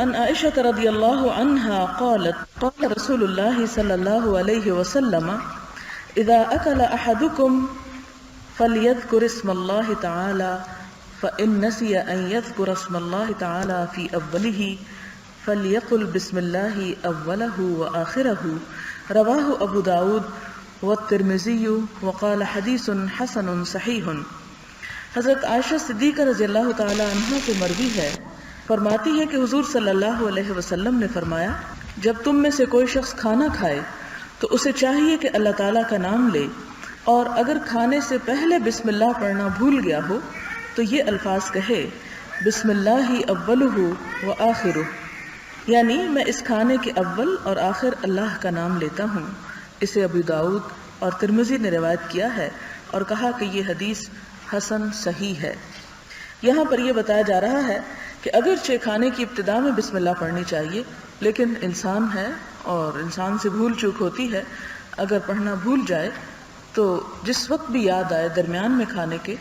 عن عائشة رضي الله عنها قالت قال رسول الله صلى الله عليه وسلم إذا أكل أحدكم فليذكر اسم الله تعالى فإن نسي أن يذكر اسم الله تعالى في أوله فليقل بسم الله أوله وآخره رواه أبو داود والترمذی وقال حدیث حسن صحیح۔ حضرت عائشہ صدیقہ رضی اللہ تعالی عنہ سے مروی ہے، فرماتی ہے کہ حضور صلی اللہ علیہ وسلم نے فرمایا جب تم میں سے کوئی شخص کھانا کھائے تو اسے چاہیے کہ اللہ تعالیٰ کا نام لے، اور اگر کھانے سے پہلے بسم اللہ پڑھنا بھول گیا ہو تو یہ الفاظ کہے بسم اللہ اولہ و آخرہ، یعنی میں اس کھانے کے اول اور آخر اللہ کا نام لیتا ہوں۔ اسے ابو داؤد اور ترمذی نے روایت کیا ہے اور کہا کہ یہ حدیث حسن صحیح ہے۔ یہاں پر یہ بتایا جا رہا ہے کہ اگرچہ کھانے کی ابتدا میں بسم اللہ پڑھنی چاہیے، لیکن انسان ہے اور انسان سے بھول چوک ہوتی ہے، اگر پڑھنا بھول جائے تو جس وقت بھی یاد آئے درمیان میں کھانے کے،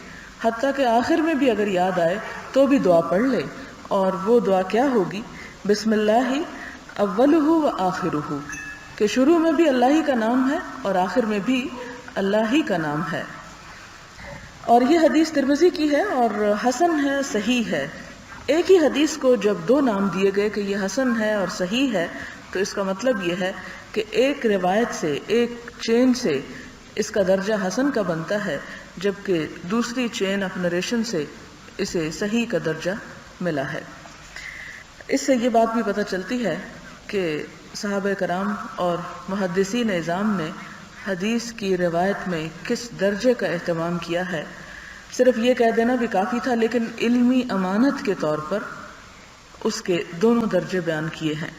حتیٰ کہ آخر میں بھی اگر یاد آئے تو بھی دعا پڑھ لے، اور وہ دعا کیا ہوگی؟ بسم اللہ اولہ و آخرہ، کہ شروع میں بھی اللہ ہی کا نام ہے اور آخر میں بھی اللہ ہی کا نام ہے۔ اور یہ حدیث ترمذی کی ہے اور حسن ہے، صحیح ہے۔ ایک ہی حدیث کو جب دو نام دیے گئے کہ یہ حسن ہے اور صحیح ہے، تو اس کا مطلب یہ ہے کہ ایک روایت سے، ایک چین سے اس کا درجہ حسن کا بنتا ہے، جبکہ دوسری چین آف نریشن سے اسے صحیح کا درجہ ملا ہے۔ اس سے یہ بات بھی پتہ چلتی ہے کہ صحابہ کرام اور محدثین اعظام نے حدیث کی روایت میں کس درجے کا اہتمام کیا ہے۔ صرف یہ کہہ دینا بھی کافی تھا، لیکن علمی امانت کے طور پر اس کے دونوں درجے بیان کیے ہیں۔